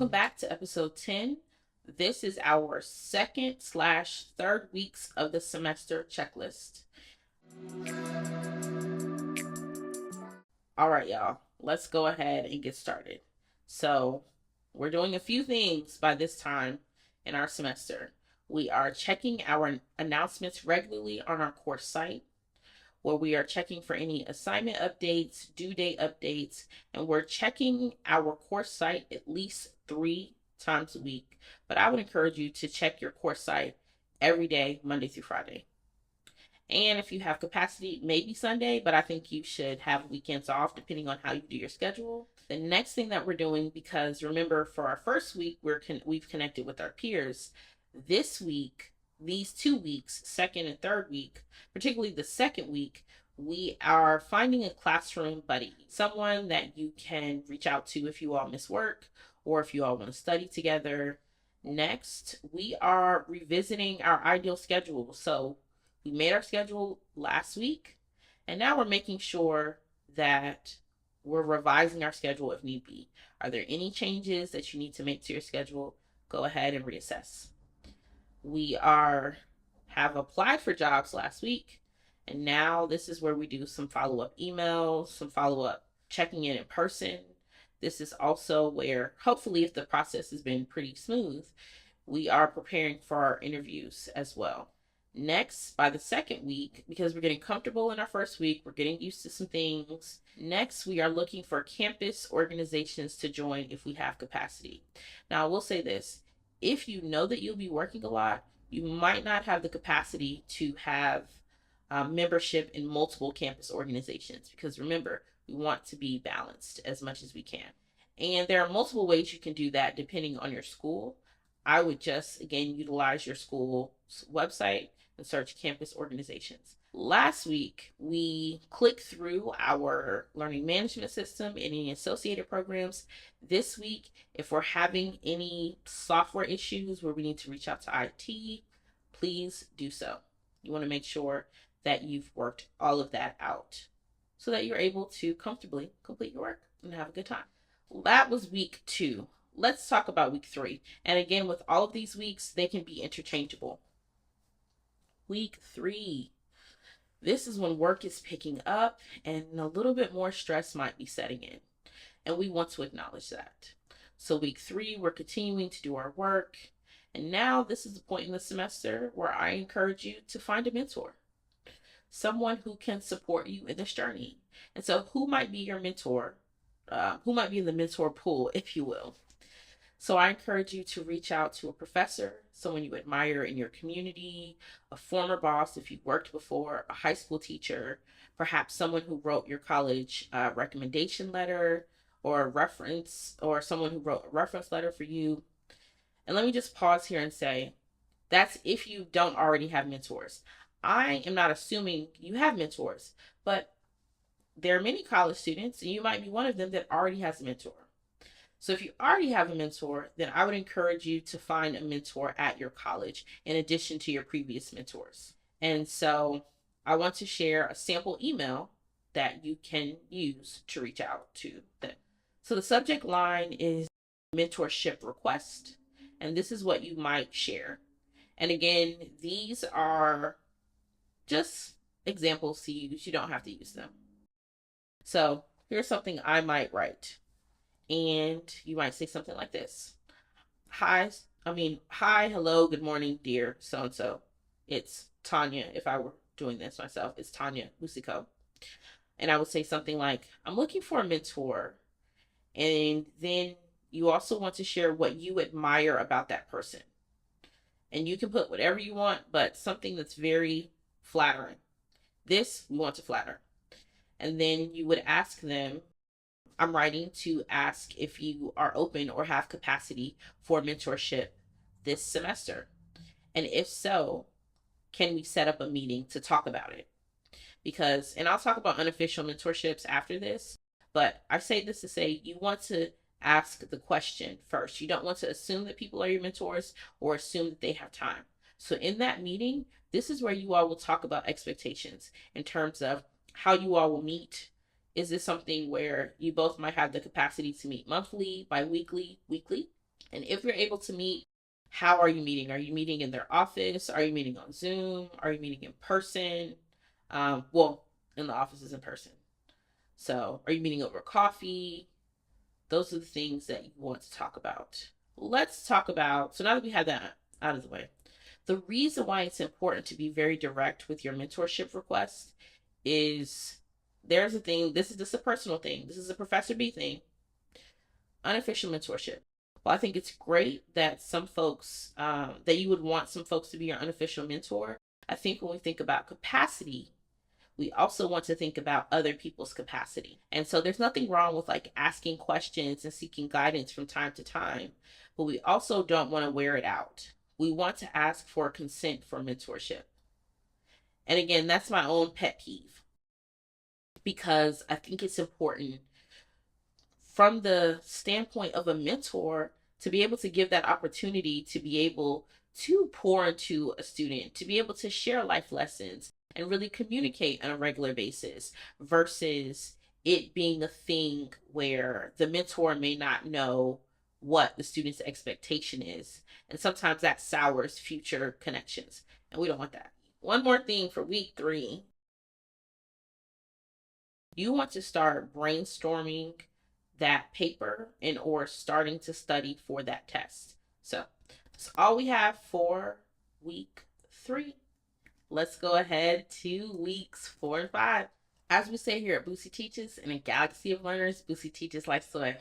Welcome back to episode 10. This is our second/third weeks of the semester checklist. All right, y'all, let's go ahead and get started. So we're doing a few things by this time in our semester. We are checking our announcements regularly on our course site, where we are checking for any assignment updates, due date updates, and we're checking our course site at least 3 times a week. But I would encourage you to check your course site every day, Monday through Friday. And if you have capacity, maybe Sunday, but I think you should have weekends off depending on how you do your schedule. The next thing that we're doing, because remember for our first week, we've connected with our peers. This week, these 2 weeks, second and third week, particularly the second week, we are finding a classroom buddy, someone that you can reach out to if you all miss work or if you all want to study together. Next, we are revisiting our ideal schedule. So we made our schedule last week, and now we're making sure that we're revising our schedule if need be. Are there any changes that you need to make to your schedule? Go ahead and reassess. We have applied for jobs last week, and now this is where we do some follow-up emails, some follow-up checking in person. This is also where, hopefully, if the process has been pretty smooth, we are preparing for our interviews as well. Next, by the second week, because we're getting comfortable in our first week, we're getting used to some things. Next, we are looking for campus organizations to join if we have capacity. Now, I will say this. If you know that you'll be working a lot, you might not have the capacity to have membership in multiple campus organizations, because remember, we want to be balanced as much as we can. And there are multiple ways you can do that depending on your school. I would just, again, utilize your school's website and search campus organizations. Last week, we clicked through our learning management system and any associated programs. This week, if we're having any software issues where we need to reach out to IT, please do so. You want to make sure that you've worked all of that out so that you're able to comfortably complete your work and have a good time. That was week 2. Let's talk about week 3. And again, with all of these weeks, they can be interchangeable. Week 3. This is when work is picking up and a little bit more stress might be setting in. And we want to acknowledge that. So week 3, we're continuing to do our work. And now this is the point in the semester where I encourage you to find a mentor. Someone who can support you in this journey. And so who might be your mentor? Who might be in the mentor pool, if you will? So I encourage you to reach out to a professor, someone you admire in your community, a former boss if you've worked before, a high school teacher, perhaps someone who wrote your college recommendation letter or a reference, or someone who wrote a reference letter for you. And let me just pause here and say, that's if you don't already have mentors. I am not assuming you have mentors, but there are many college students, and you might be one of them that already has a mentor. So if you already have a mentor, then I would encourage you to find a mentor at your college in addition to your previous mentors. And so I want to share a sample email that you can use to reach out to them. So the subject line is mentorship request, and this is what you might share. And again, these are just examples to use. You don't have to use them. So here's something I might write. And you might say something like this. Hi, hello, good morning, dear so-and-so. It's Tanya. If I were doing this myself, it's Tanya Musico. And I would say something like, I'm looking for a mentor. And then you also want to share what you admire about that person. And you can put whatever you want, but something that's very flattering. This we want to flatter. And then you would ask them, I'm writing to ask if you are open or have capacity for mentorship this semester. And if so, can we set up a meeting to talk about it? Because, and I'll talk about unofficial mentorships after this, but I say this to say you want to ask the question first. You don't want to assume that people are your mentors or assume that they have time. So in that meeting, this is where you all will talk about expectations in terms of how you all will meet. Is this something where you both might have the capacity to meet monthly, bi-weekly, weekly? And if you're able to meet, how are you meeting? Are you meeting in their office? Are you meeting on Zoom? Are you meeting in person? Well, in the office is in person. So, are you meeting over coffee? Those are the things that you want to talk about. Let's talk about, so now that we have that out of the way, the reason why it's important to be very direct with your mentorship request is there's a thing, this is just a personal thing, this is a Professor B thing, unofficial mentorship. Well, I think it's great that some folks, that you would want some folks to be your unofficial mentor. I think when we think about capacity, we also want to think about other people's capacity. And so there's nothing wrong with like asking questions and seeking guidance from time to time, but we also don't want to wear it out. We want to ask for consent for mentorship. And again, that's my own pet peeve because I think it's important from the standpoint of a mentor to be able to give that opportunity to be able to pour into a student, to be able to share life lessons and really communicate on a regular basis versus it being a thing where the mentor may not know what the student's expectation is. And sometimes that sours future connections. And we don't want that. One more thing for week 3, you want to start brainstorming that paper and or starting to study for that test. So that's all we have for week 3. Let's go ahead to weeks 4 and 5. As we say here at Boosie Teaches, in a galaxy of learners, Boosie Teaches like soy.